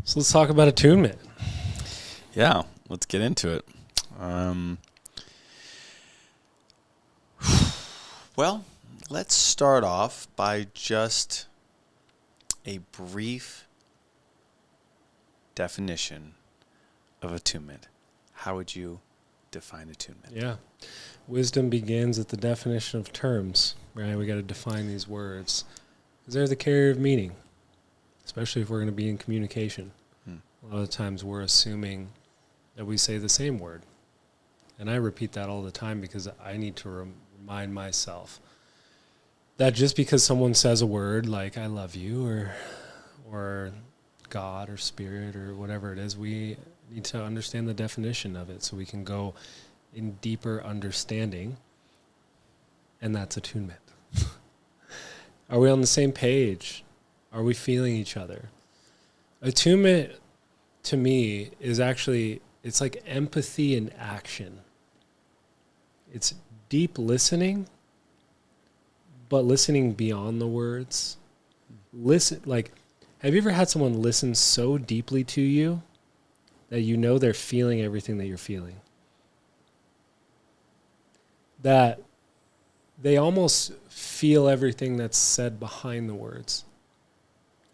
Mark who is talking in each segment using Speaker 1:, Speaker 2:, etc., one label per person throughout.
Speaker 1: So let's talk about attunement.
Speaker 2: Yeah, let's get into it. Well, let's start off by just a brief definition of attunement. How would you define attunement?
Speaker 1: Yeah. Wisdom begins at the definition of terms, right? We got to define these words because they're the carrier of meaning, especially if we're going to be in communication. A lot of times we're assuming that we say the same word. And I repeat that all the time because I need to remind myself that just because someone says a word like I love you or God or spirit or whatever it is, we need to understand the definition of it so we can go in deeper understanding, and that's attunement. Are we on the same page? Are we feeling each other? Attunement, to me, is actually, it's like empathy in action. It's deep listening, but listening beyond the words. Listen, like, have you ever had someone listen so deeply to you that you know they're feeling everything that you're feeling? That they almost feel everything that's said behind the words.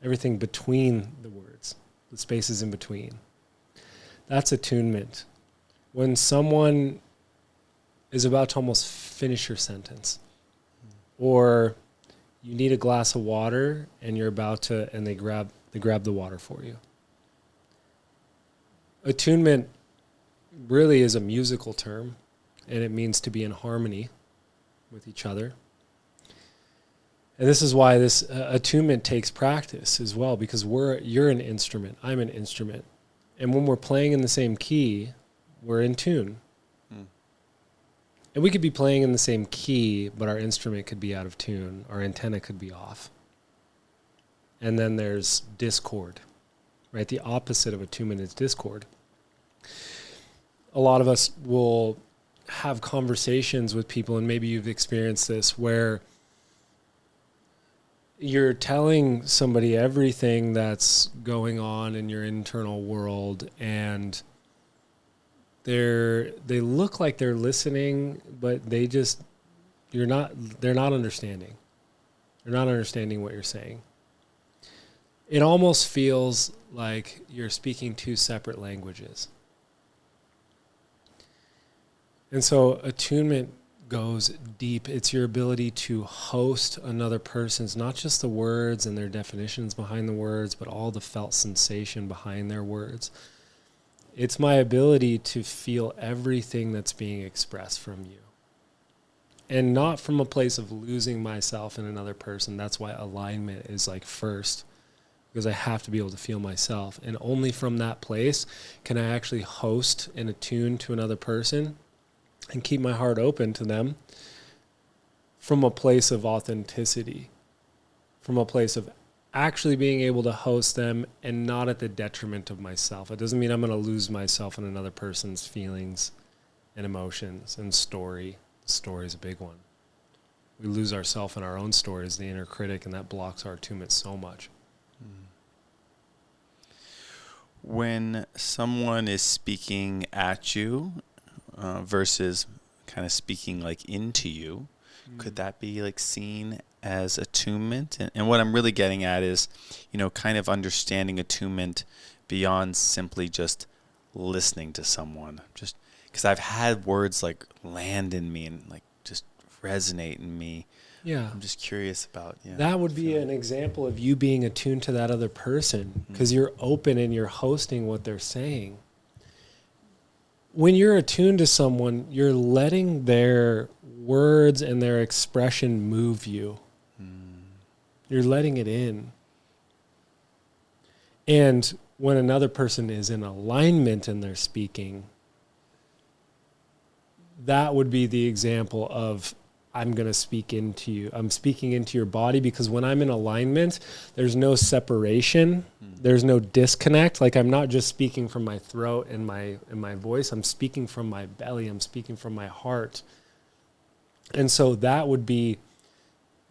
Speaker 1: Everything between the words. The spaces in between. That's attunement. When someone is about to almost finish your sentence, or you need a glass of water and you're about to, and they grab the water for you. Attunement really is a musical term, and it means to be in harmony with each other. And this is why this attunement takes practice as well, because you're an instrument, I'm an instrument. And when we're playing in the same key, we're in tune. And we could be playing in the same key, but our instrument could be out of tune. Our antenna could be off. And then there's discord, right? The opposite of attunement is discord. A lot of us will have conversations with people, and maybe you've experienced this, where you're telling somebody everything that's going on in your internal world, and they look like they're listening, but they're not understanding. They're not understanding what you're saying. It almost feels like you're speaking two separate languages. And so attunement goes deep. It's your ability to host another person's, not just the words and their definitions behind the words, but all the felt sensation behind their words. It's my ability to feel everything that's being expressed from you. And not from a place of losing myself in another person. That's why alignment is like first, because I have to be able to feel myself. And only from that place can I actually host and attune to another person and keep my heart open to them from a place of authenticity, from a place of actually being able to host them and not at the detriment of myself. It doesn't mean I'm going to lose myself in another person's feelings and emotions and story. The story is a big one. We lose ourselves in our own story as the inner critic, and that blocks our attunement so much.
Speaker 2: When someone is speaking at you versus kind of speaking like into you, could that be like seen as attunement? And what I'm really getting at is, kind of understanding attunement beyond simply just listening to someone. Just because I've had words like land in me and like just resonate in me.
Speaker 1: Yeah.
Speaker 2: I'm just curious about,
Speaker 1: that would be an example of you being attuned to that other person, because you're open and you're hosting what they're saying. When you're attuned to someone, you're letting their words and their expression move you. You're letting it in. And when another person is in alignment and they're speaking, that would be the example of, I'm going to speak into you. I'm speaking into your body, because when I'm in alignment, there's no separation. There's no disconnect. Like, I'm not just speaking from my throat and my voice. I'm speaking from my belly. I'm speaking from my heart. And so that would be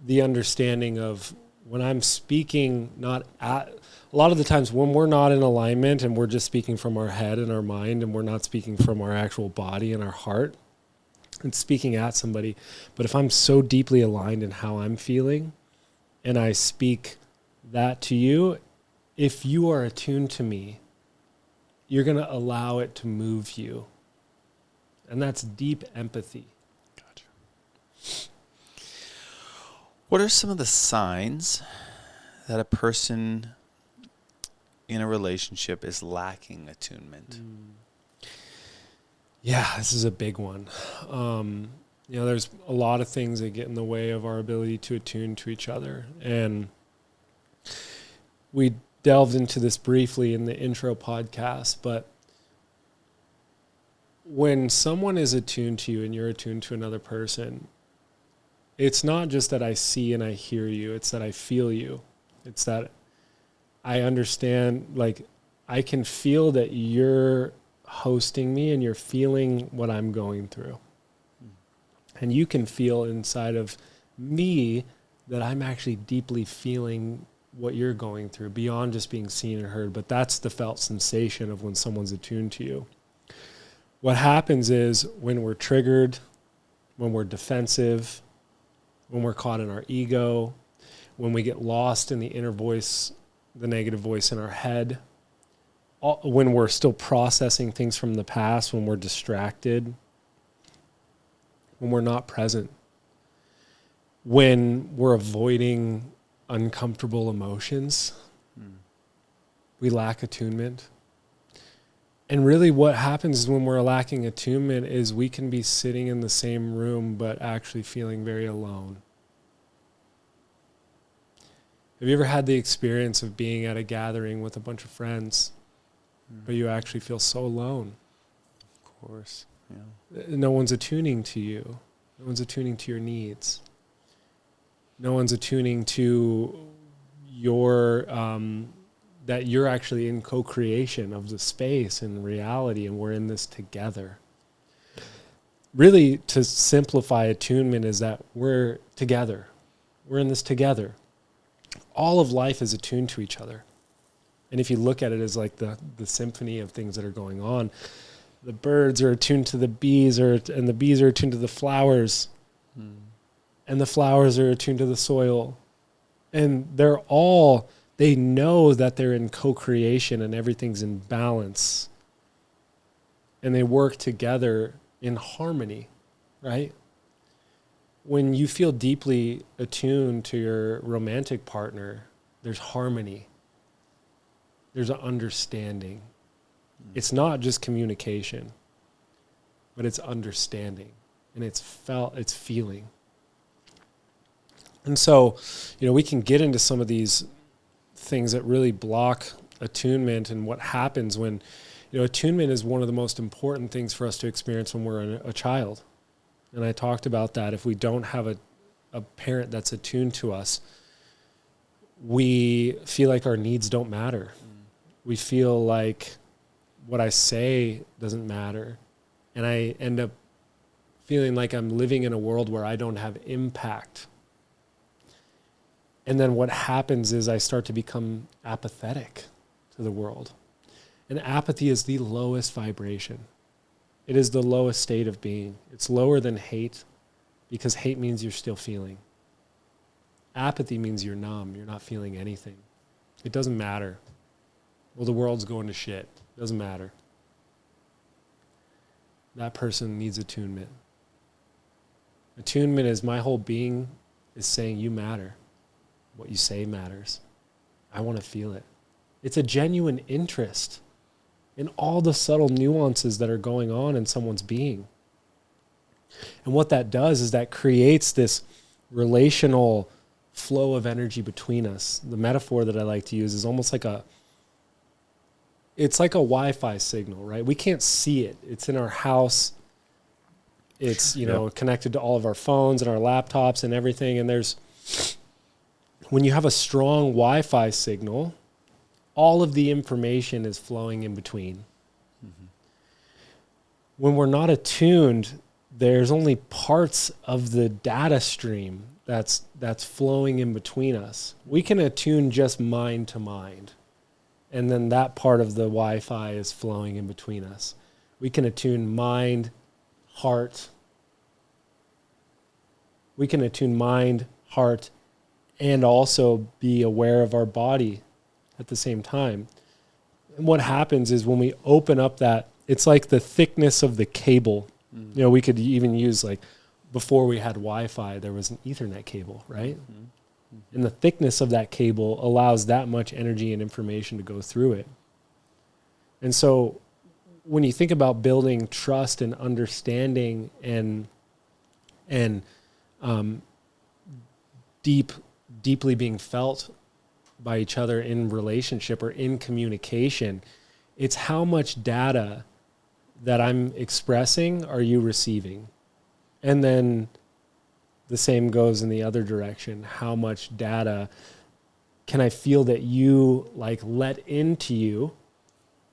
Speaker 1: the understanding of when I'm speaking, not at, a a lot of the times when we're not in alignment and we're just speaking from our head and our mind and we're not speaking from our actual body and our heart and speaking at somebody. But if I'm so deeply aligned in how I'm feeling and I speak that to you, if you are attuned to me, you're going to allow it to move you. And that's deep empathy.
Speaker 2: Gotcha. What are some of the signs that a person in a relationship is lacking attunement?
Speaker 1: Yeah, this is a big one. There's a lot of things that get in the way of our ability to attune to each other. And we delved into this briefly in the intro podcast, but when someone is attuned to you and you're attuned to another person, it's not just that I see and I hear you, it's that I feel you. It's that I understand, like, I can feel that you're hosting me and you're feeling what I'm going through. And you can feel inside of me that I'm actually deeply feeling what you're going through beyond just being seen and heard. But that's the felt sensation of when someone's attuned to you. What happens is when we're triggered, when we're defensive, when we're caught in our ego, when we get lost in the inner voice, the negative voice in our head, when we're still processing things from the past, when we're distracted, when we're not present, when we're avoiding uncomfortable emotions, we lack attunement. And really what happens is when we're lacking attunement is we can be sitting in the same room but actually feeling very alone. Have you ever had the experience of being at a gathering with a bunch of friends, but you actually feel so alone?
Speaker 2: Of course, yeah.
Speaker 1: No one's attuning to you. No one's attuning to your needs. No one's attuning to your that you're actually in co-creation of the space and reality, and we're in this together. Really, to simplify attunement is that we're together. We're in this together. All of life is attuned to each other. And if you look at it as like the symphony of things that are going on, the birds are attuned to the bees, and the bees are attuned to the flowers, and the flowers are attuned to the soil. And they know that they're in co-creation and everything's in balance. And they work together in harmony, right? When you feel deeply attuned to your romantic partner, there's harmony. There's an understanding. It's not just communication, but it's understanding. And it's feeling. And so, we can get into some of these things that really block attunement and what happens when, attunement is one of the most important things for us to experience when we're a child. And I talked about that. If we don't have a parent that's attuned to us, we feel like our needs don't matter. We feel like what I say doesn't matter. And I end up feeling like I'm living in a world where I don't have impact. And then what happens is I start to become apathetic to the world. And apathy is the lowest vibration. It is the lowest state of being. It's lower than hate, because hate means you're still feeling. Apathy means you're numb. You're not feeling anything. It doesn't matter. Well, the world's going to shit. It doesn't matter. That person needs attunement. Attunement is my whole being is saying you matter. What you say matters. I want to feel it. It's a genuine interest in all the subtle nuances that are going on in someone's being. And what that does is that creates this relational flow of energy between us. The metaphor that I like to use is almost like it's like a Wi-Fi signal, right? We can't see it. It's in our house. It's, connected to all of our phones and our laptops and everything. And when you have a strong Wi-Fi signal, all of the information is flowing in between. Mm-hmm. When we're not attuned, there's only parts of the data stream that's flowing in between us. We can attune just mind to mind. and then that part of the Wi-Fi is flowing in between us. We can attune mind, heart. We can attune mind, heart, and also be aware of our body at the same time. And what happens is when we open up that, it's like the thickness of the cable. You know, we could even use, like, before we had Wi-Fi, there was an Ethernet cable, right? And the thickness of that cable allows that much energy and information to go through it. And so when you think about building trust and understanding and deeply being felt by each other in relationship or in communication, it's how much data that I'm expressing are you receiving? And then the same goes in the other direction. How much data can I feel that you like let into you?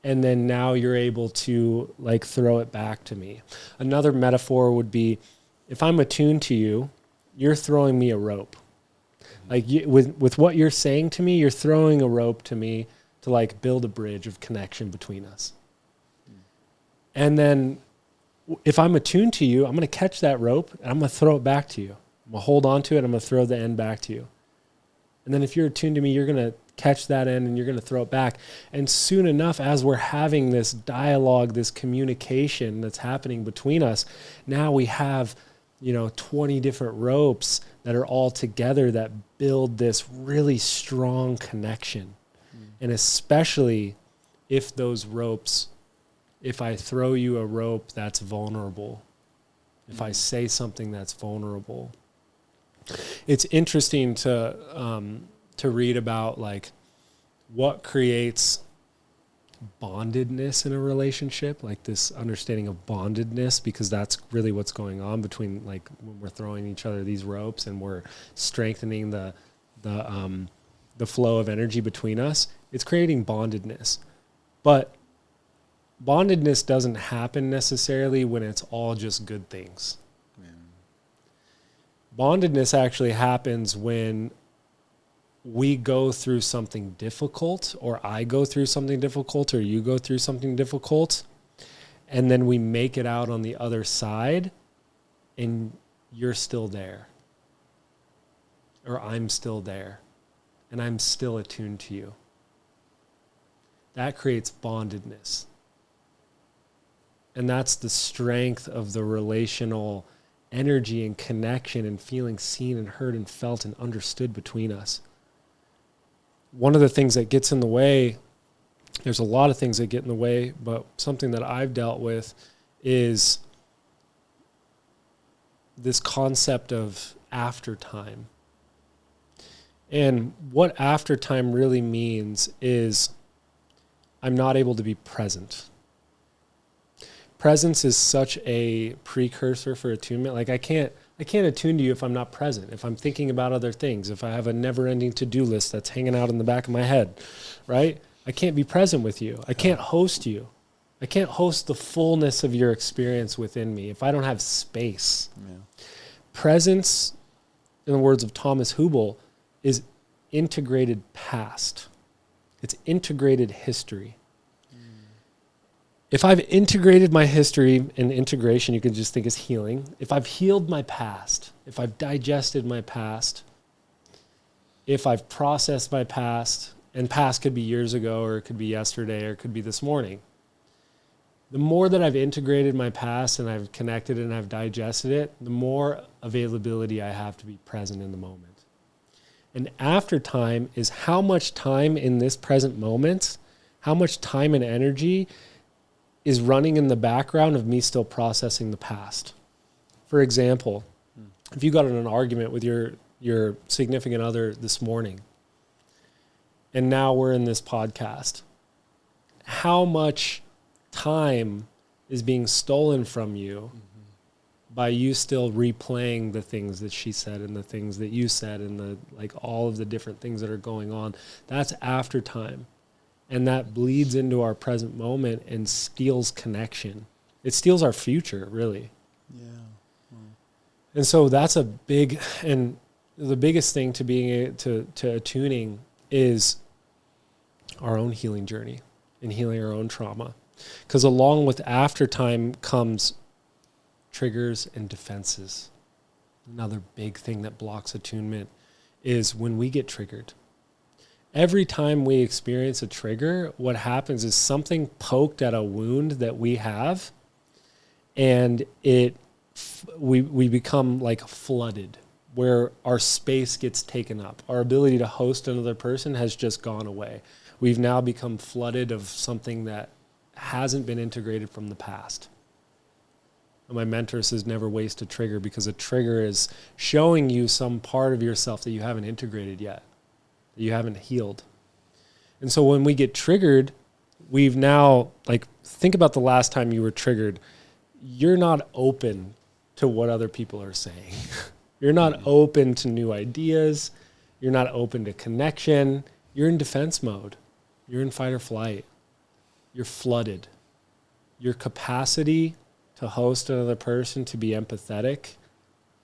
Speaker 1: And then now you're able to like throw it back to me. Another metaphor would be, if I'm attuned to you, you're throwing me a rope. Like with what you're saying to me, you're throwing a rope to me to like build a bridge of connection between us. And then if I'm attuned to you, I'm going to catch that rope and I'm going to throw it back to you. I'm going to hold on to it. I'm going to throw the end back to you. And then if you're attuned to me, you're going to catch that end and you're going to throw it back. And soon enough, as we're having this dialogue, this communication that's happening between us, now we have, 20 different ropes that are all together that build this really strong connection. And especially if those ropes, if I throw you a rope that's vulnerable, if I say something that's vulnerable. It's interesting to read about like what creates bondedness in a relationship, like this understanding of bondedness, because that's really what's going on between like when we're throwing each other these ropes and we're strengthening the flow of energy between us. It's creating bondedness. But bondedness doesn't happen necessarily when it's all just good things. Yeah. Bondedness actually happens when we go through something difficult, or I go through something difficult, or you go through something difficult, and then we make it out on the other side, and you're still there. Or I'm still there, and I'm still attuned to you. That creates bondedness. And that's the strength of the relational energy and connection and feeling seen and heard and felt and understood between us. One of the things that gets in the way, there's a lot of things that get in the way, but something that I've dealt with is this concept of aftertime. And what aftertime really means is I'm not able to be present. Presence is such a precursor for attunement. Like I can't attune to you if I'm not present, if I'm thinking about other things, if I have a never-ending to-do list that's hanging out in the back of my head, right? I can't be present with you. I can't host you. I can't host the fullness of your experience within me if I don't have space. Yeah. Presence, in the words of Thomas Hubel, is integrated past. It's integrated history. If I've integrated my history, and integration you can just think is healing. If I've healed my past, if I've digested my past, if I've processed my past, and past could be years ago, or it could be yesterday, or it could be this morning. The more that I've integrated my past and I've connected and I've digested it, the more availability I have to be present in the moment. And after time is how much time in this present moment, how much time and energy is running in the background of me still processing the past. For example, if you got in an argument with your significant other this morning, and now we're in this podcast, how much time is being stolen from you by you still replaying the things that she said and the things that you said and the like all of the different things that are going on? That's after time. And that bleeds into our present moment and steals connection. It steals our future, really. Yeah. Wow. And so that's a big, and the biggest thing to being to attuning is our own healing journey and healing our own trauma. Because along with after time comes triggers and defenses. Another big thing that blocks attunement is when we get triggered. Every time we experience a trigger, what happens is something poked at a wound that we have, and we become like flooded, where our space gets taken up. Our ability to host another person has just gone away. We've now become flooded of something that hasn't been integrated from the past. And my mentor says never waste a trigger, because a trigger is showing you some part of yourself that you haven't integrated yet, that you haven't healed. And so when we get triggered, we've now, like, think about the last time you were triggered. You're not open to what other people are saying. You're not open to new ideas. You're not open to connection. You're in defense mode. You're in fight or flight. You're flooded. Your capacity to host another person, to be empathetic,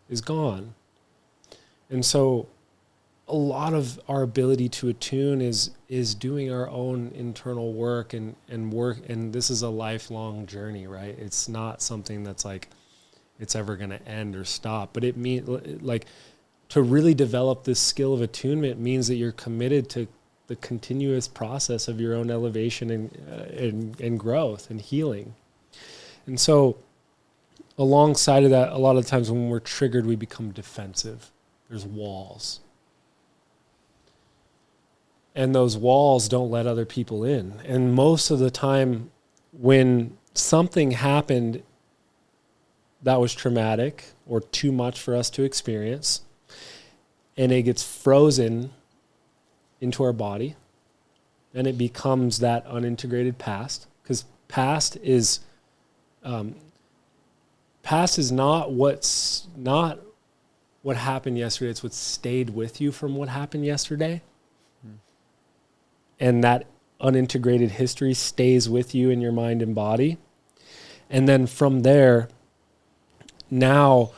Speaker 1: is gone. And so a lot of our ability to attune is doing our own internal work and work. And this is a lifelong journey, right? It's not something that's like, it's ever going to end or stop. But it means, like, to really develop this skill of attunement means that you're committed to the continuous process of your own elevation and growth and healing. And so alongside of that, a lot of times when we're triggered, we become defensive. There's walls. And those walls don't let other people in. And most of the time when something happened that was traumatic or too much for us to experience, and it gets frozen into our body, then it becomes that unintegrated past. Because past is not what happened yesterday. It's what stayed with you from what happened yesterday. And that unintegrated history stays with you in your mind and body. And then from there, now,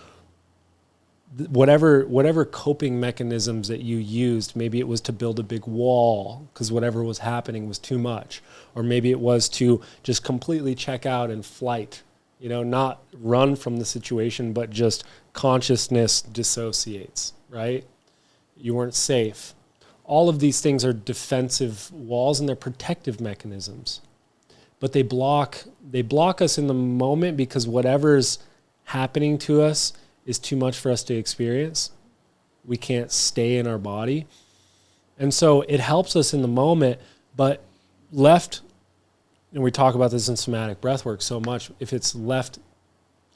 Speaker 1: whatever coping mechanisms that you used, maybe it was to build a big wall because whatever was happening was too much. Or maybe it was to just completely check out and flight, not run from the situation, but just consciousness dissociates, right? You weren't safe. All of these things are defensive walls and they're protective mechanisms. But they block us in the moment because whatever's happening to us is too much for us to experience. We can't stay in our body. And so it helps us in the moment, but left, and we talk about this in somatic breathwork so much, if it's left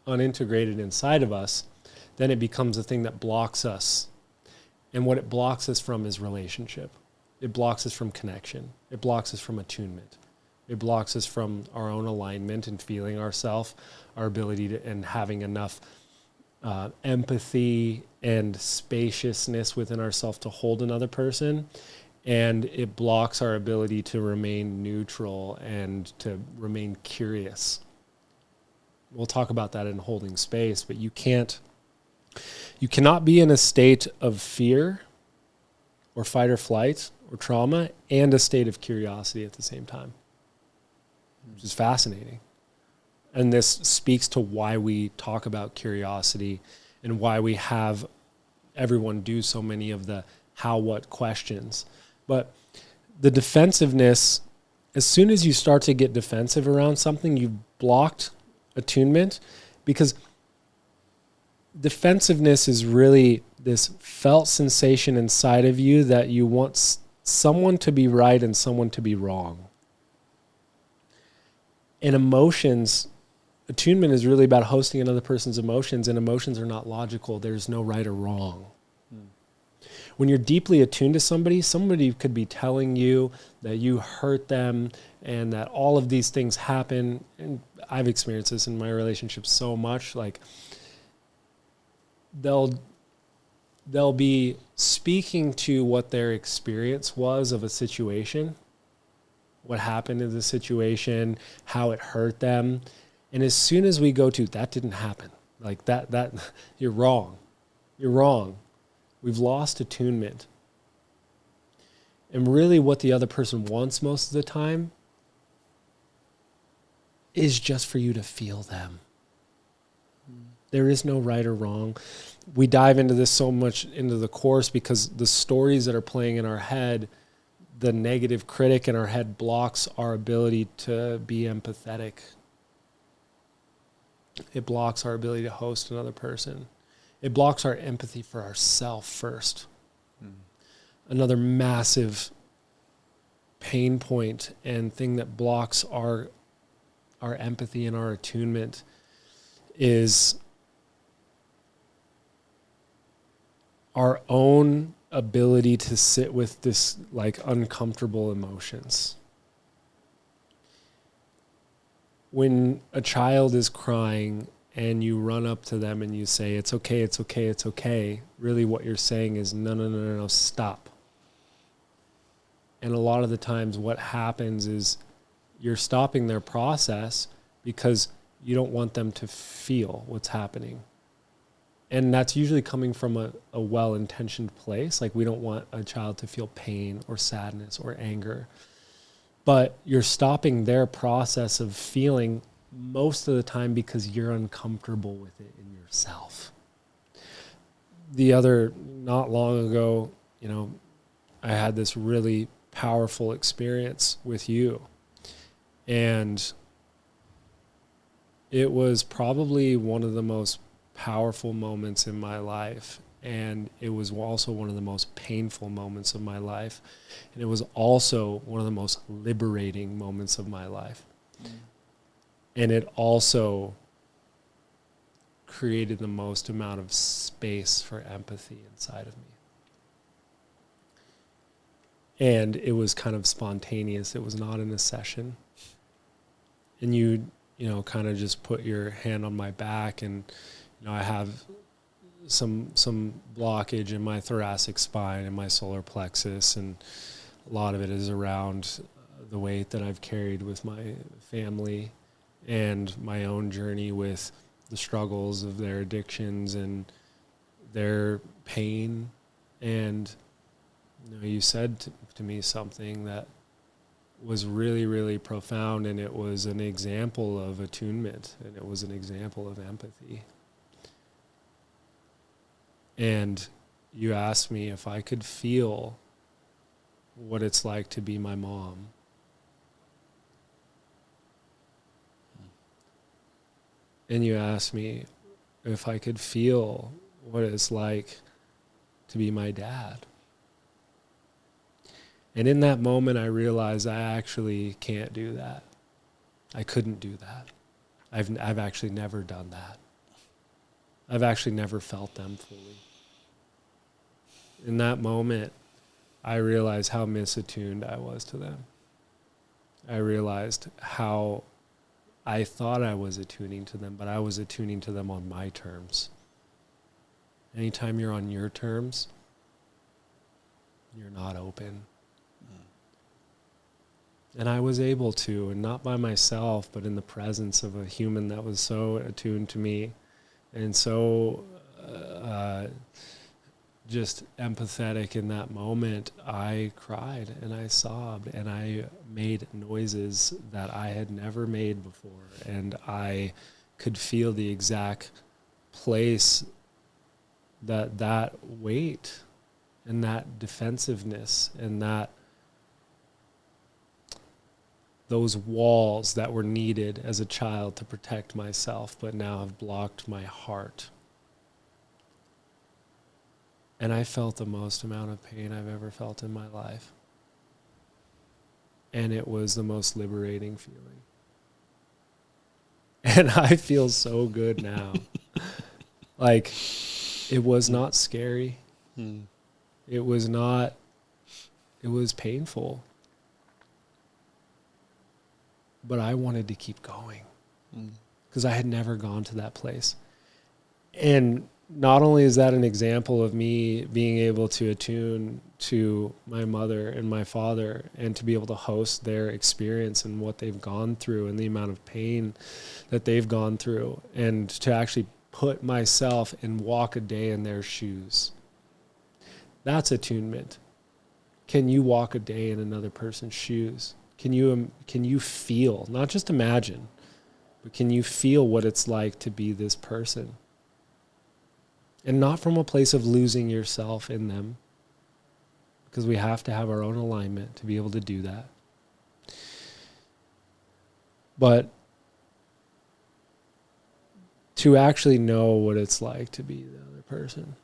Speaker 1: unintegrated inside of us, then it becomes a thing that blocks us. And what it blocks us from is relationship. It blocks us from connection. It blocks us from attunement. It blocks us from our own alignment and feeling ourselves, our ability to, and having enough empathy and spaciousness within ourselves to hold another person. And it blocks our ability to remain neutral and to remain curious. We'll talk about that in holding space, but you cannot be in a state of fear or fight or flight or trauma and a state of curiosity at the same time, which is fascinating. And this speaks to why we talk about curiosity and why we have everyone do so many of the how, what questions. But the defensiveness, as soon as you start to get defensive around something, you've blocked attunement, because defensiveness is really this felt sensation inside of you that you want someone to be right and someone to be wrong. And emotions, attunement is really about hosting another person's emotions, and emotions are not logical. There's no right or wrong. When you're deeply attuned to somebody could be telling you that you hurt them and that all of these things happen. And I've experienced this in my relationships so much. Like, they'll be speaking to what their experience was of a situation, what happened in the situation, how it hurt them. And as soon as we go to, that didn't happen, like that you're wrong. We've lost attunement. And really what the other person wants most of the time is just for you to feel them. There is no right or wrong. We dive into this so much into the course because the stories that are playing in our head, the negative critic in our head blocks our ability to be empathetic. It blocks our ability to host another person. It blocks our empathy for ourselves first. Another massive pain point and thing that blocks our empathy and our attunement is our own ability to sit with this like uncomfortable emotions. When a child is crying and you run up to them and you say, it's okay, it's okay, it's okay, really what you're saying is, no, stop. And a lot of the times what happens is you're stopping their process because you don't want them to feel what's happening. And that's usually coming from a well-intentioned place. Like we don't want a child to feel pain or sadness or anger. But you're stopping their process of feeling most of the time because you're uncomfortable with it in yourself. Not long ago, I had this really powerful experience with you. And it was probably one of the most powerful moments in my life. And it was also one of the most painful moments of my life. And it was also one of the most liberating moments of my life. And it also created the most amount of space for empathy inside of me. And it was kind of spontaneous. It was not in a session. And you kind of just put your hand on my back, and I have some blockage in my thoracic spine and my solar plexus, and a lot of it is around the weight that I've carried with my family and my own journey with the struggles of their addictions and their pain. And you said to me something that was really, really profound, and it was an example of attunement, and it was an example of empathy. And you asked me if I could feel what it's like to be my mom. And you asked me if I could feel what it's like to be my dad. And in that moment, I realized I actually can't do that. I couldn't do that. I've actually never done that. I've actually never felt them fully. In that moment, I realized how misattuned I was to them. I realized how I thought I was attuning to them, but I was attuning to them on my terms. Anytime you're on your terms, you're not open. And I was able to, and not by myself, but in the presence of a human that was so attuned to me and so just empathetic in that moment. I cried and I sobbed and I made noises that I had never made before. And I could feel the exact place that weight and that defensiveness and those walls that were needed as a child to protect myself, but now have blocked my heart. And I felt the most amount of pain I've ever felt in my life. And it was the most liberating feeling. And I feel so good now. Like, it was not scary. It was painful. But I wanted to keep going because I had never gone to that place. And not only is that an example of me being able to attune to my mother and my father and to be able to host their experience and what they've gone through and the amount of pain that they've gone through, and to actually put myself and walk a day in their shoes. That's attunement. Can you walk a day in another person's shoes? Can you feel, not just imagine, but can you feel what it's like to be this person? And not from a place of losing yourself in them, because we have to have our own alignment to be able to do that. But to actually know what it's like to be the other person,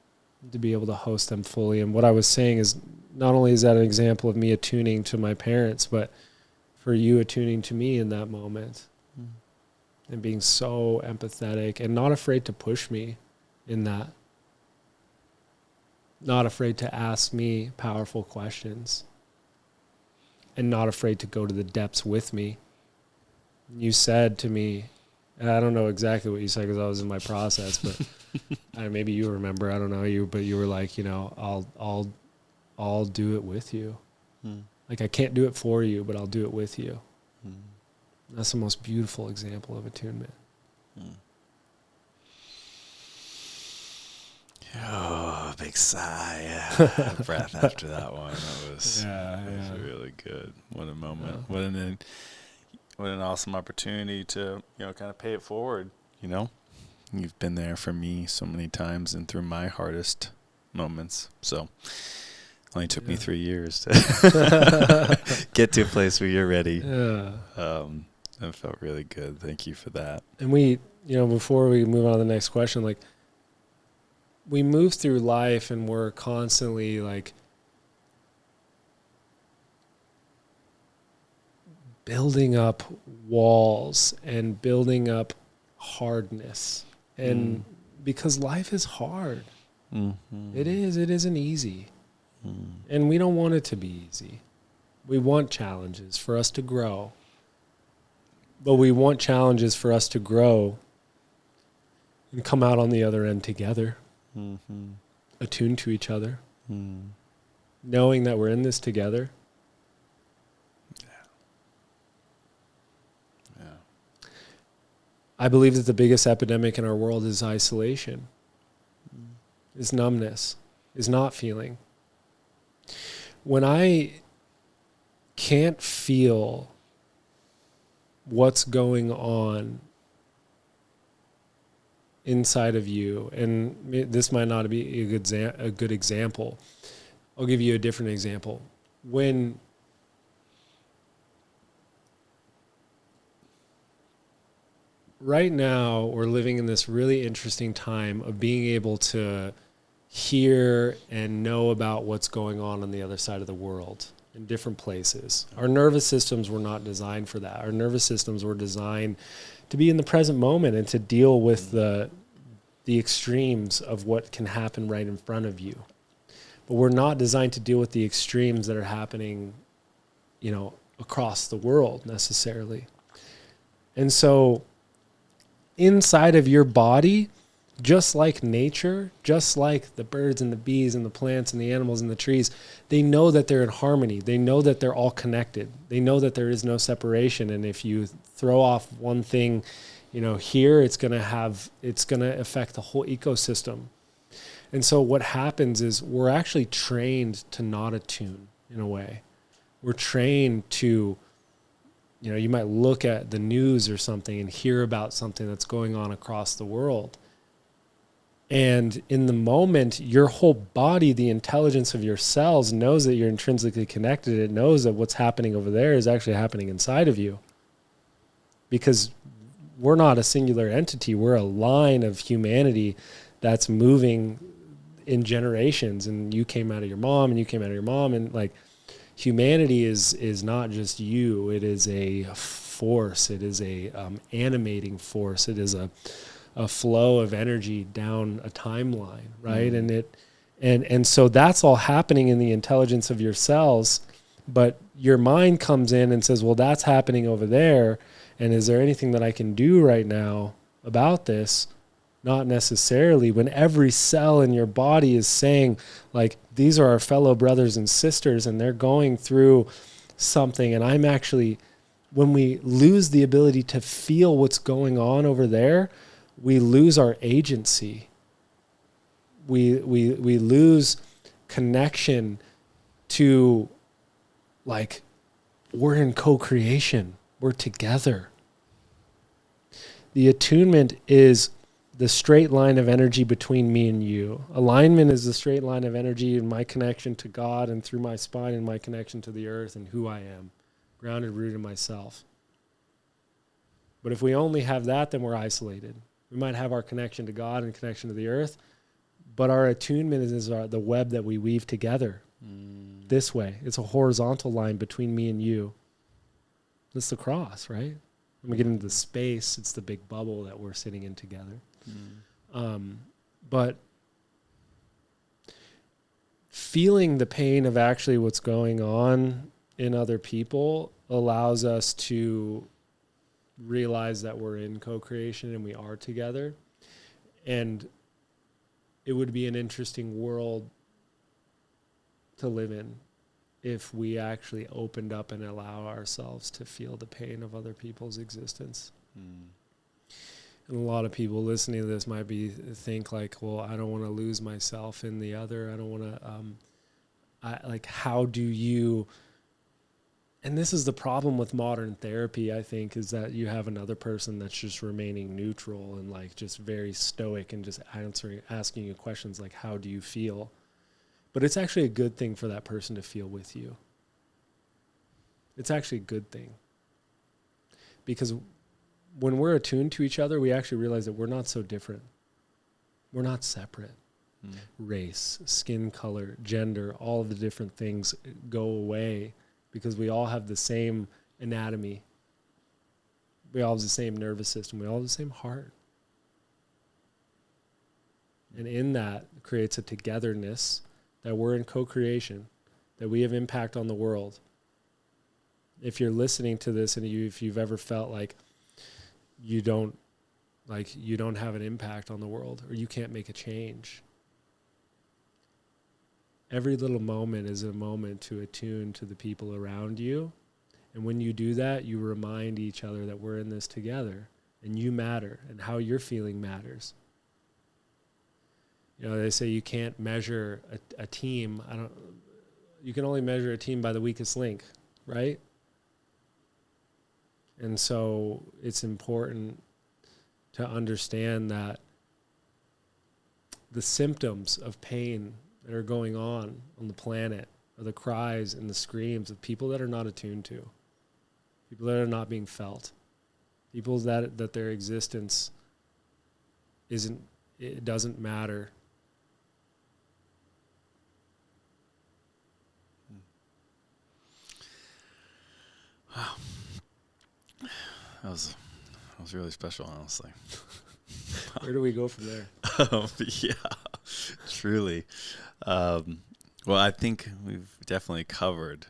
Speaker 1: to be able to host them fully. And what I was saying is, not only is that an example of me attuning to my parents, but for you attuning to me in that moment, and being so empathetic and not afraid to push me in that. Not afraid to ask me powerful questions, and not afraid to go to the depths with me. You said to me, and I don't know exactly what you said because I was in my process, but maybe you remember, I don't know but you were like, I'll do it with you. Like, I can't do it for you, but I'll do it with you. That's the most beautiful example of attunement.
Speaker 2: Oh, big sigh. Breath after that one. That was really good. What a moment. Yeah. What an awesome opportunity to, kind of pay it forward. You've been there for me so many times and through my hardest moments. So it only took me 3 years to get to a place where you're ready. Yeah. That felt really good. Thank you for that.
Speaker 1: And we, before we move on to the next question, like, we move through life and we're constantly like building up walls and building up hardness. And because life is hard. It isn't easy. And we don't want it to be easy. We want challenges for us to grow. But we want challenges for us to grow and come out on the other end together. Attuned to each other, knowing that we're in this together. I believe that the biggest epidemic in our world is isolation, is numbness, is not feeling. When I can't feel what's going on inside of you, and this might not be a good example. I'll give you a different example. When right now we're living in this really interesting time of being able to hear and know about what's going on the other side of the world in different places. Our nervous systems were not designed for that. Our nervous systems were designed to be in the present moment and to deal with the extremes of what can happen right in front of you. But we're not designed to deal with the extremes that are happening, across the world necessarily. And so inside of your body, just like nature, just like the birds and the bees and the plants and the animals and the trees, they know that they're in harmony. They know that they're all connected. They know that there is no separation. And if you throw off one thing, here, it's going to affect the whole ecosystem. And so what happens is we're actually trained to not attune in a way. We're trained to, you might look at the news or something and hear about something that's going on across the world. And in the moment, your whole body, the intelligence of your cells knows that you're intrinsically connected. It knows that what's happening over there is actually happening inside of you. Because we're not a singular entity. We're a line of humanity that's moving in generations. And you came out of your mom, and you came out of your mom. And like, humanity is not just you. It is a force. It is a animating force. It is a flow of energy down a timeline, right? And so that's all happening in the intelligence of your cells. But your mind comes in and says, well, that's happening over there. And is there anything that I can do right now about this? Not necessarily. When every cell in your body is saying, like, these are our fellow brothers and sisters, and they're going through something. And I'm actually, when we lose the ability to feel what's going on over there, we lose our agency. We lose connection to like we're in co-creation. We're together. The attunement is the straight line of energy between me and you. Alignment is the straight line of energy in my connection to God and through my spine and my connection to the earth and who I am, grounded, rooted in myself. But if we only have that, then we're isolated. We might have our connection to God and connection to the earth, but our attunement is the web that we weave together this way. It's a horizontal line between me and you. It's the cross, right? When we get into the space, it's the big bubble that we're sitting in together. But feeling the pain of actually what's going on in other people allows us to realize that we're in co-creation and we are together. And it would be an interesting world to live in if we actually opened up and allow ourselves to feel the pain of other people's existence. And a lot of people listening to this might think like, well, I don't want to lose myself in the other. I don't want to, how do you, and this is the problem with modern therapy, I think, is that you have another person that's just remaining neutral and like just very stoic and just asking you questions like, how do you feel? But it's actually a good thing for that person to feel with you. It's actually a good thing. Because when we're attuned to each other, we actually realize that we're not so different. We're not separate. Race, skin color, gender, all of the different things go away because we all have the same anatomy. We all have the same nervous system. We all have the same heart. And in that creates a togetherness that we're in co-creation, that we have impact on the world. If you're listening to this and if you've ever felt like you don't have an impact on the world or you can't make a change, every little moment is a moment to attune to the people around you. And when you do that, you remind each other that we're in this together and you matter and how you're feeling matters. You know, they say you can't measure a team. You can only measure a team by the weakest link, right? And so it's important to understand that the symptoms of pain that are going on the planet are the cries and the screams of people that are not attuned to, people that are not being felt, people that their existence doesn't matter.
Speaker 2: Wow. That was really special, honestly.
Speaker 1: Where do we go from there?
Speaker 2: Yeah, truly. Well, I think we've definitely covered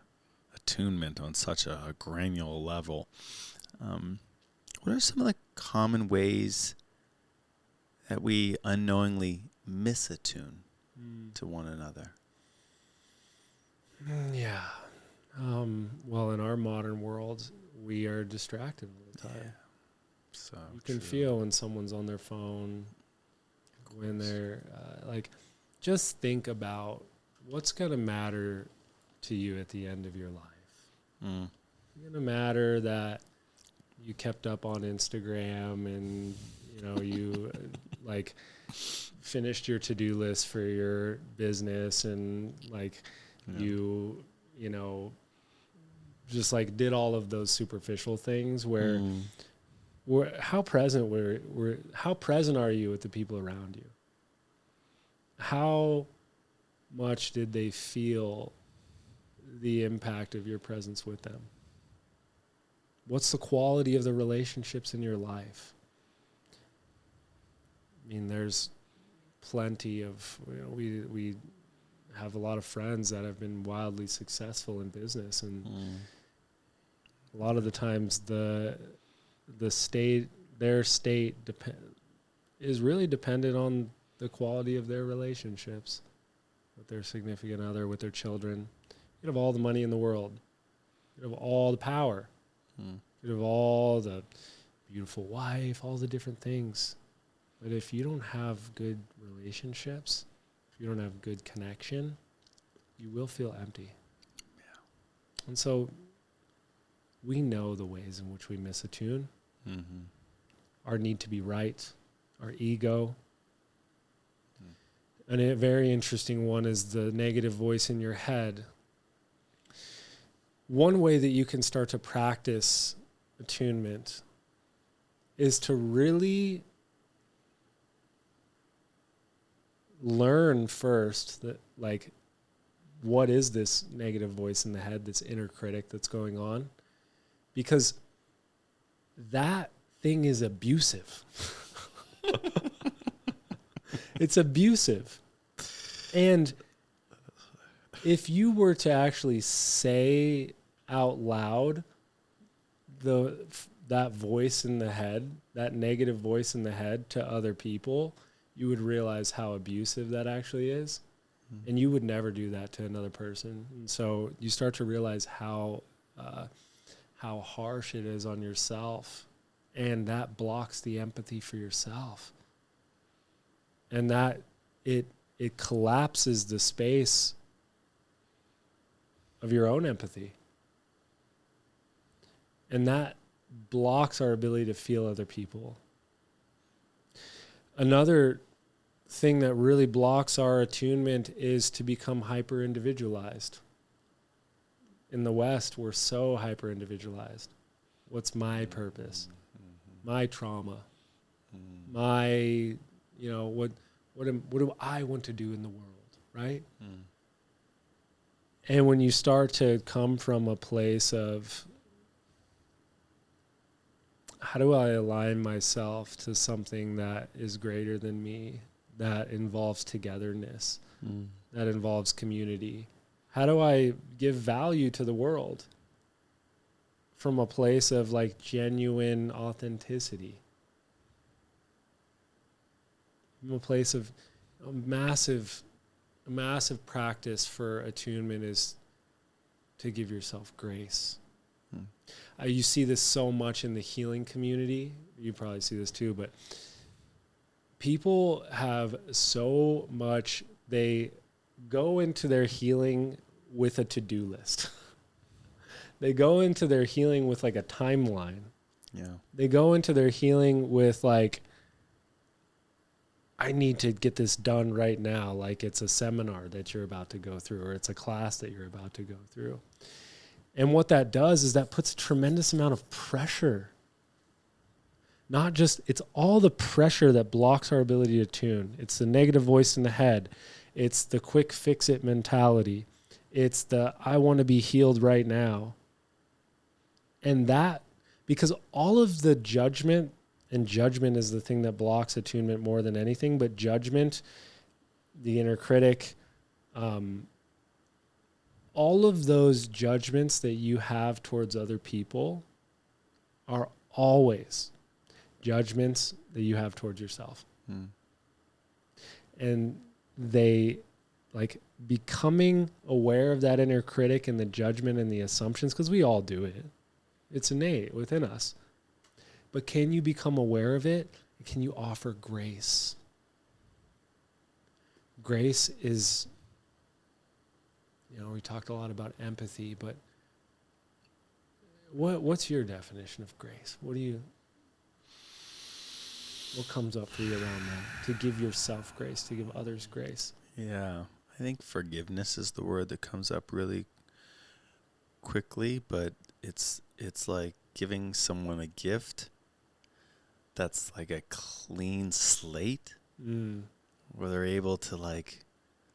Speaker 2: attunement on such a granular level. What are some of the common ways that we unknowingly misattune to one another?
Speaker 1: Yeah. Well, in our modern world, we are distracted all the time.
Speaker 2: Yeah. So
Speaker 1: you can feel when someone's on their phone, when they're just think about what's going to matter to you at the end of your life. It's going to matter that you kept up on Instagram and, you finished your to-do list for your business and you just did all of those superficial things where how present are you with the people around you? How much did they feel the impact of your presence with them? What's the quality of the relationships in your life? I mean, there's plenty of, we have a lot of friends that have been wildly successful in business, and a lot of the times their state is really dependent on the quality of their relationships with their significant other, with their children. You could have all the money in the world. You could have all the power. You could have all the beautiful wife, all the different things. But if you don't have good relationships, if you don't have good connection, you will feel empty. And so we know the ways in which we misattune, our need to be right, our ego. And a very interesting one is the negative voice in your head. One way that you can start to practice attunement is to really learn first that, like, what is this negative voice in the head, this inner critic that's going on? Because that thing is abusive. It's abusive. And if you were to actually say out loud that voice in the head, that negative voice in the head to other people, you would realize how abusive that actually is. And you would never do that to another person. And so you start to realize how harsh it is on yourself. And that blocks the empathy for yourself. And that it collapses the space of your own empathy. And that blocks our ability to feel other people. Another thing that really blocks our attunement is to become hyper-individualized. In the West, we're so hyper-individualized. What's my purpose? My trauma? My, what do I want to do in the world, right? And when you start to come from a place of, how do I align myself to something that is greater than me, that involves togetherness, that involves community? How do I give value to the world from a place of, like, genuine authenticity? From a place of a massive practice for attunement is to give yourself grace. You see this so much in the healing community. You probably see this too, but people have so much, they go into their healing with a to-do list. They go into their healing with, like, a timeline.
Speaker 2: Yeah.
Speaker 1: They go into their healing with, like, I need to get this done right now, like it's a seminar that you're about to go through, or it's a class that you're about to go through. And what that does is that puts a tremendous amount of pressure. Not just, it's all the pressure that blocks our ability to tune. It's the negative voice in the head. It's the quick fix-it mentality. It's the I want to be healed right now. And that, because all of the judgment, and judgment is the thing that blocks attunement more than anything, but judgment, the inner critic, all of those judgments that you have towards other people are always judgments that you have towards yourself. And they, like, becoming aware of that inner critic and the judgment and the assumptions, because we all do it. It's innate within us. But can you become aware of it? Can you offer grace? Grace is, we talked a lot about empathy, but what's your definition of grace? What comes up for you around that? To give yourself grace, to give others grace.
Speaker 2: Yeah. I think forgiveness is the word that comes up really quickly, but it's like giving someone a gift that's like a clean slate where they're able to, like,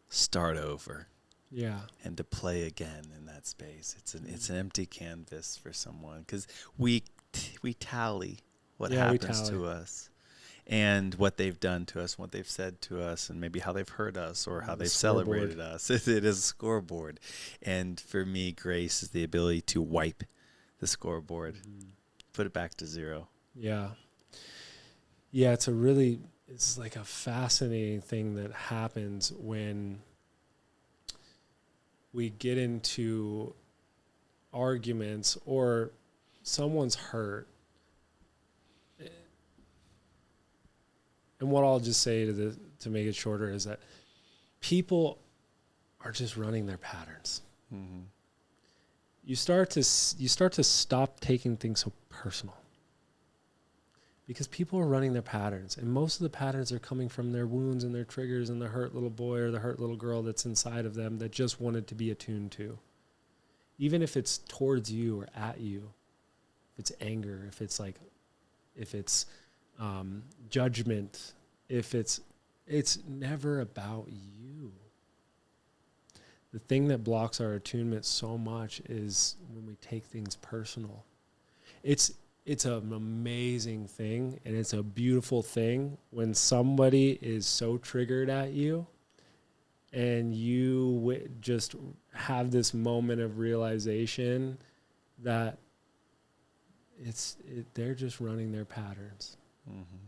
Speaker 2: start over.
Speaker 1: Yeah.
Speaker 2: And to play again in that space. It's an empty canvas for someone, because we tally what happens to us and what they've done to us, what they've said to us, and maybe how they've hurt us or how they've celebrated us. It is a scoreboard. And for me, grace is the ability to wipe the scoreboard, put it back to zero.
Speaker 1: Yeah. Yeah, it's like a fascinating thing that happens when we get into arguments or someone's hurt. And what I'll just say to make it shorter is that people are just running their patterns. you start to stop taking things so personal. Because people are running their patterns, and most of the patterns are coming from their wounds and their triggers and the hurt little boy or the hurt little girl that's inside of them that just wanted to be attuned to. Even if it's towards you or at you, if it's anger, if it's judgment, it's never about you. The thing that blocks our attunement so much is when we take things personal. It's an amazing thing, and it's a beautiful thing when somebody is so triggered at you and you just have this moment of realization that they're just running their patterns. Mm-hmm.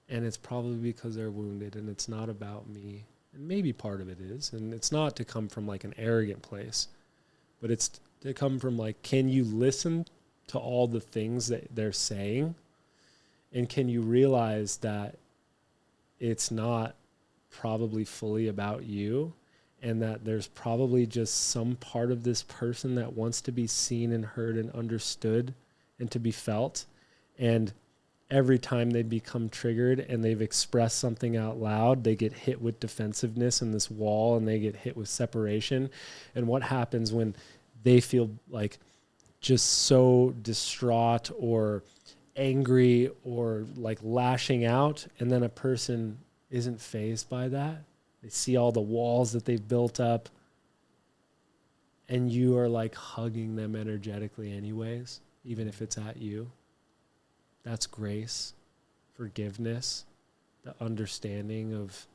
Speaker 1: And it's probably because they're wounded, and it's not about me. And maybe part of it is, and it's not to come from like an arrogant place, but it's to come from like, can you listen to all the things that they're saying? And can you realize that it's not probably fully about you, and that there's probably just some part of this person that wants to be seen and heard and understood and to be felt. And every time they become triggered and they've expressed something out loud, they get hit with defensiveness in this wall, and they get hit with separation. And what happens when they feel like just so distraught or angry or like lashing out, and then a person isn't fazed by that? They see all the walls that they've built up, and you are like hugging them energetically anyways, even if it's at you. That's grace, forgiveness, the understanding of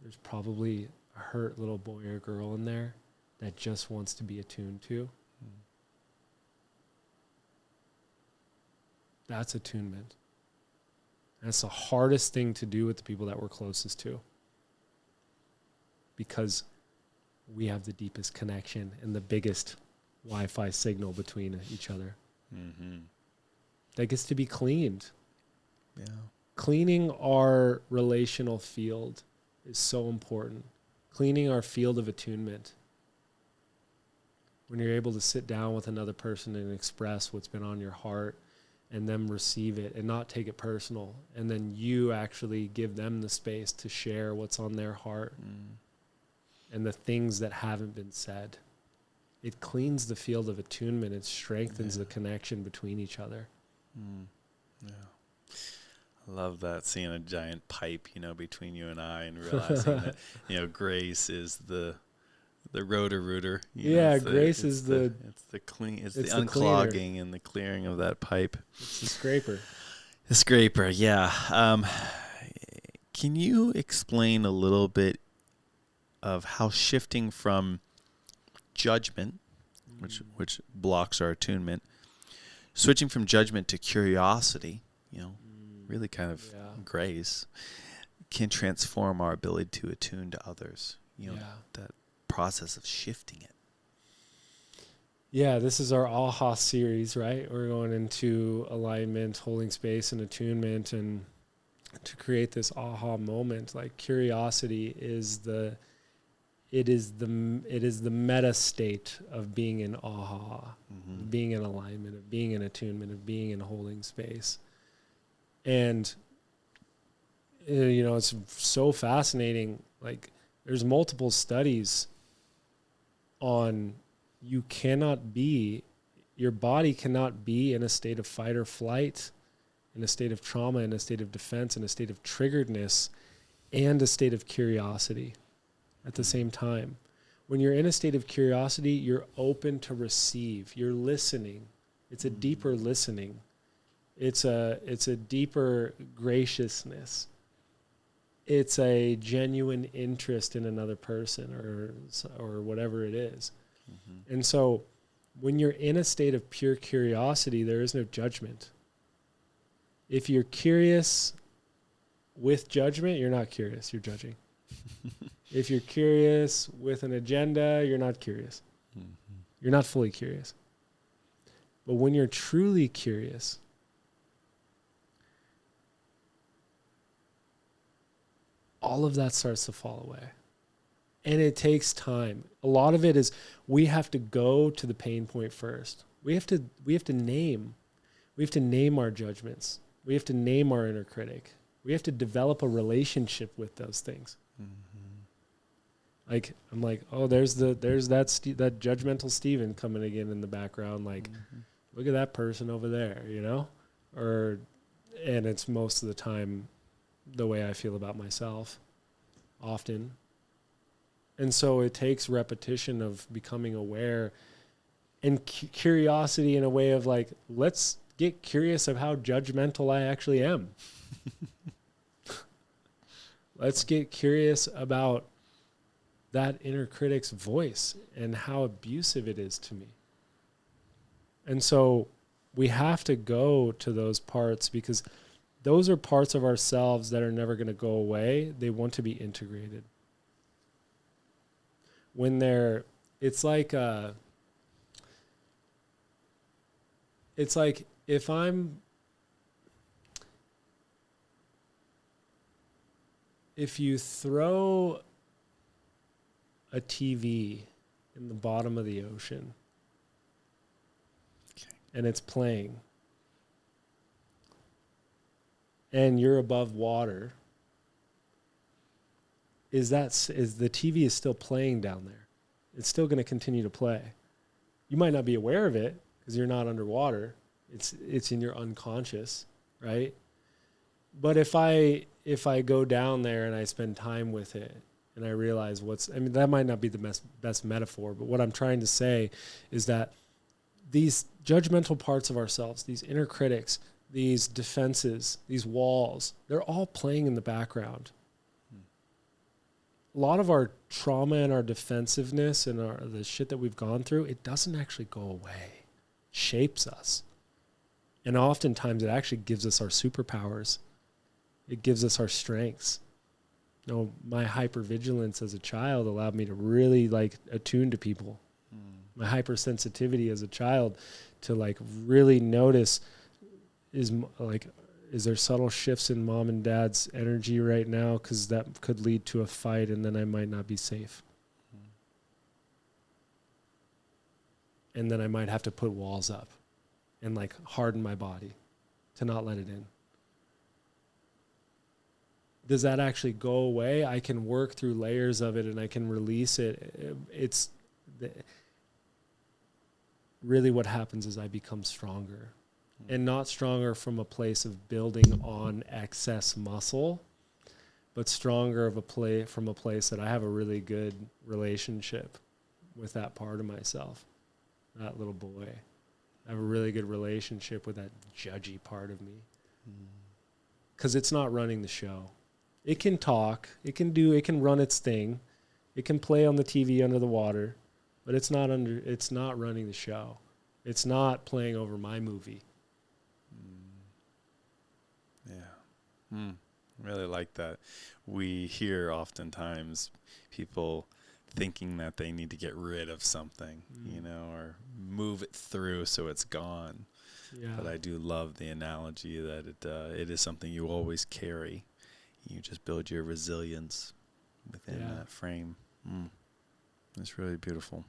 Speaker 1: there's probably a hurt little boy or girl in there that just wants to be attuned to. That's attunement. That's the hardest thing to do with the people that we're closest to, because we have the deepest connection and the biggest Wi-Fi signal between each other. Mm-hmm. That gets to be cleaned. Yeah. Cleaning our relational field is so important. Cleaning our field of attunement. When you're able to sit down with another person and express what's been on your heart, and them receive it and not take it personal, and then you actually give them the space to share what's on their heart and the things that haven't been said. It cleans the field of attunement. It strengthens the connection between each other.
Speaker 2: Yeah. I love that, seeing a giant pipe, between you and I, and realizing that, grace is the rotor-rooter.
Speaker 1: Grace is the
Speaker 2: unclogging
Speaker 1: cleaner.
Speaker 2: And the clearing of that pipe.
Speaker 1: It's the scraper.
Speaker 2: The scraper, yeah. Can you explain a little bit of how shifting from judgment, which blocks our attunement, switching from judgment to curiosity, really kind of grace, can transform our ability to attune to others? That process of shifting it.
Speaker 1: Yeah, this is our AHA series, right? We're going into alignment, holding space, and attunement, and to create this AHA moment. Like, curiosity is the meta state of being in AHA, being in alignment, of being in attunement, of being in holding space. And it's so fascinating. Like, there's multiple studies on your body cannot be in a state of fight or flight, in a state of trauma, in a state of defense, in a state of triggeredness, and a state of curiosity at the same time. When you're in a state of curiosity, you're open to receive. You're listening. It's a deeper listening. It's a deeper graciousness. It's a genuine interest in another person or whatever it is. Mm-hmm. And so when you're in a state of pure curiosity, there is no judgment. If you're curious with judgment, you're not curious, you're judging. If you're curious with an agenda, you're not curious. Mm-hmm. You're not fully curious. But when you're truly curious, all of that starts to fall away. And it takes time. A lot of it is we have to go to the pain point first. We have to name our judgments. We have to name our inner critic. We have to develop a relationship with those things. Mm-hmm. Like, I'm like, oh, there's that judgmental Steven coming again in the background. Like, look at that person over there, you know? And it's most of the time the way I feel about myself, often. And so it takes repetition of becoming aware and curiosity in a way of like, let's get curious of how judgmental I actually am. Let's get curious about that inner critic's voice and how abusive it is to me. And so we have to go to those parts because those are parts of ourselves that are never going to go away. They want to be integrated. It's like if you throw a TV in the bottom of the ocean and it's playing and you're above water, is the TV is still playing down there. It's still going to continue to play. You might not be aware of it because you're not underwater. It's in your unconscious, right? But if I go down there and I spend time with it and I realize that might not be the best metaphor, but what I'm trying to say is that these judgmental parts of ourselves, these inner critics, these defenses, these walls, they're all playing in the background. A lot of our trauma and our defensiveness and the shit that we've gone through, it doesn't actually go away. It shapes us. And oftentimes it actually gives us our superpowers. It gives us our strengths. You know, my hypervigilance as a child allowed me to really attune to people. My hypersensitivity as a child to really notice is there subtle shifts in mom and dad's energy right now? Because that could lead to a fight and then I might not be safe. And then I might have to put walls up and harden my body to not let it in. Does that actually go away? I can work through layers of it and I can release it. Really what happens is I become stronger. And not stronger from a place of building on excess muscle, but stronger from a place that I have a really good relationship with that part of myself, that little boy. I have a really good relationship with that judgy part of me. Because it's not running the show. It can talk, it can run its thing, it can play on the TV under the water, but it's not running the show. It's not playing over my movie.
Speaker 2: Yeah. Really like that. We hear oftentimes people thinking that they need to get rid of something, or move it through so it's gone. Yeah. But I do love the analogy that it is something you always carry. You just build your resilience within that frame. It's really beautiful.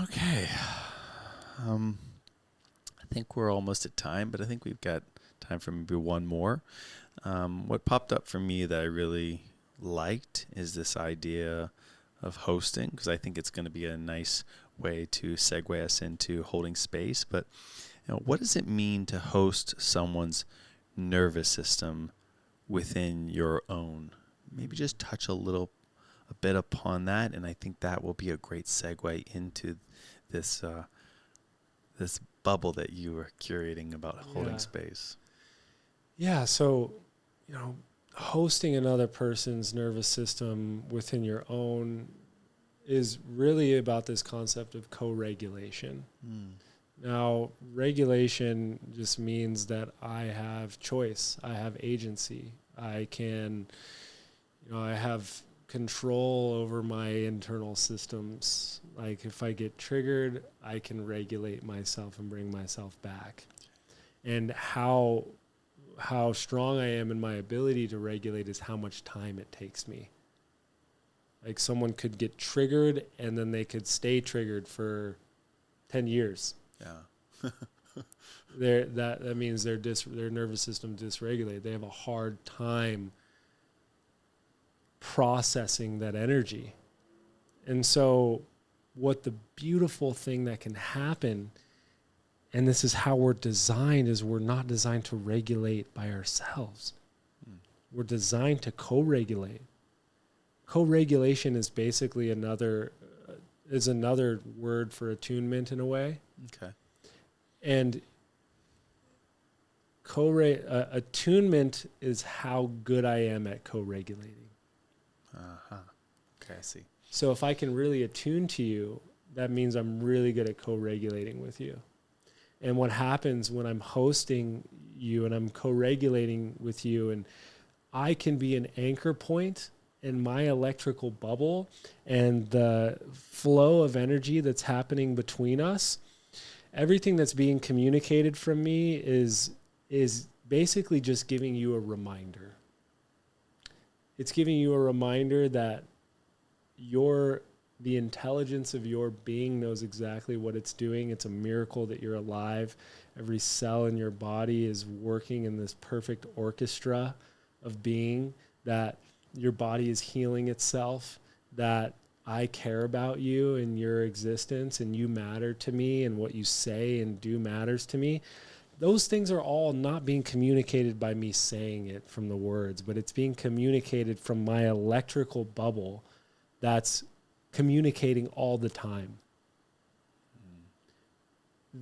Speaker 2: Okay. I think we're almost at time, but I think we've got time for maybe one more. What popped up for me that I really liked is this idea of hosting, because I think it's going to be a nice way to segue us into holding space. But what does it mean to host someone's nervous system within your own? Maybe just touch a bit upon that, and I think that will be a great segue into this this bubble that you were curating about holding space.
Speaker 1: Yeah, so, hosting another person's nervous system within your own is really about this concept of co-regulation. Now, regulation just means that I have choice, I have agency, I have control over my internal systems. Like if I get triggered, I can regulate myself and bring myself back. And how strong I am in my ability to regulate is how much time it takes me Like someone could get triggered and then they could stay triggered for 10 years.
Speaker 2: Yeah.
Speaker 1: That means their nervous system dysregulated. They have a hard time processing that energy. And so what the beautiful thing that can happen, and this is how we're designed, is we're not designed to regulate by ourselves. We're designed to co-regulate. Co-regulation is basically another word for attunement in a way.
Speaker 2: Okay.
Speaker 1: And attunement is how good I am at co-regulating.
Speaker 2: Uh-huh. Okay, I see.
Speaker 1: So if I can really attune to you, that means I'm really good at co-regulating with you. And what happens when I'm hosting you and I'm co-regulating with you, and I can be an anchor point in my electrical bubble and the flow of energy that's happening between us, everything that's being communicated from me is basically just giving you a reminder. It's giving you a reminder that the intelligence of your being knows exactly what it's doing. It's a miracle that you're alive. Every cell in your body is working in this perfect orchestra of being, that your body is healing itself, that I care about you and your existence, and you matter to me, and what you say and do matters to me. Those things are all not being communicated by me saying it from the words, but it's being communicated from my electrical bubble that's communicating all the time.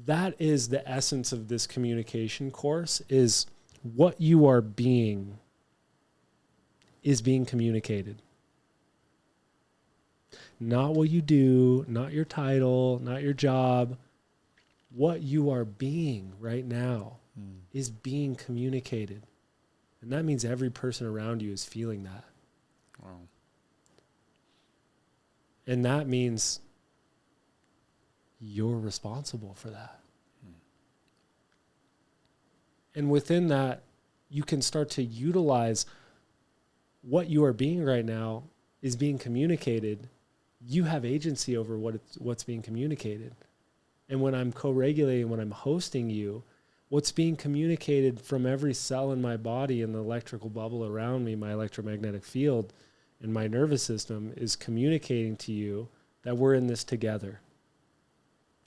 Speaker 1: That is the essence of this communication course, is what you are being is being communicated. Not what you do, not your title, not your job. What you are being right now is being communicated. And that means every person around you is feeling that.
Speaker 2: Wow.
Speaker 1: And that means you're responsible for that. And within that, you can start to utilize what you are being right now is being communicated. You have agency over what's being communicated. And when I'm co-regulating, when I'm hosting you, what's being communicated from every cell in my body and the electrical bubble around me, my electromagnetic field and my nervous system, is communicating to you that we're in this together.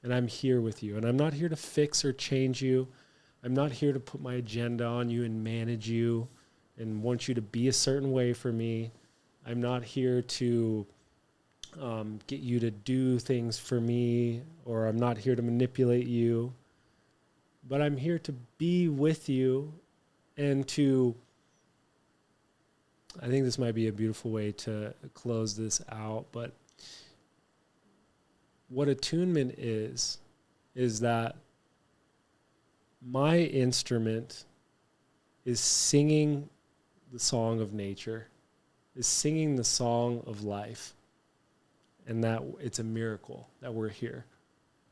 Speaker 1: And I'm here with you. And I'm not here to fix or change you. I'm not here to put my agenda on you and manage you and want you to be a certain way for me. I'm not here to get you to do things for me, or I'm not here to manipulate you. But I'm here to be with you and to, I think this might be a beautiful way to close this out, but what attunement is that my instrument is singing the song of nature, is singing the song of life, and that it's a miracle that we're here.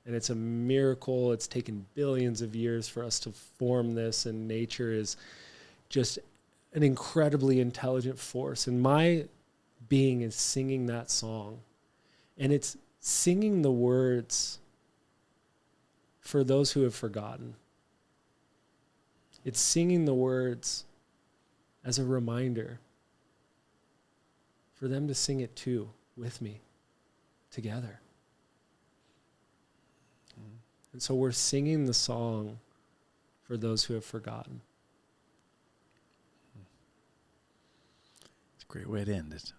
Speaker 1: And it's a miracle. It's taken billions of years for us to form this, and nature is just an incredibly intelligent force. And my being is singing that song. And it's singing the words for those who have forgotten. It's singing the words as a reminder for them to sing it too, with me, together. And so we're singing the song for those who have forgotten.
Speaker 2: It's a great way to end it.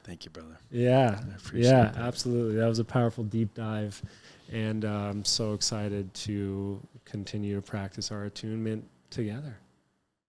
Speaker 2: Thank you, brother.
Speaker 1: Yeah,
Speaker 2: I appreciate that.
Speaker 1: Absolutely. That was a powerful deep dive. And I'm so excited to continue to practice our attunement together.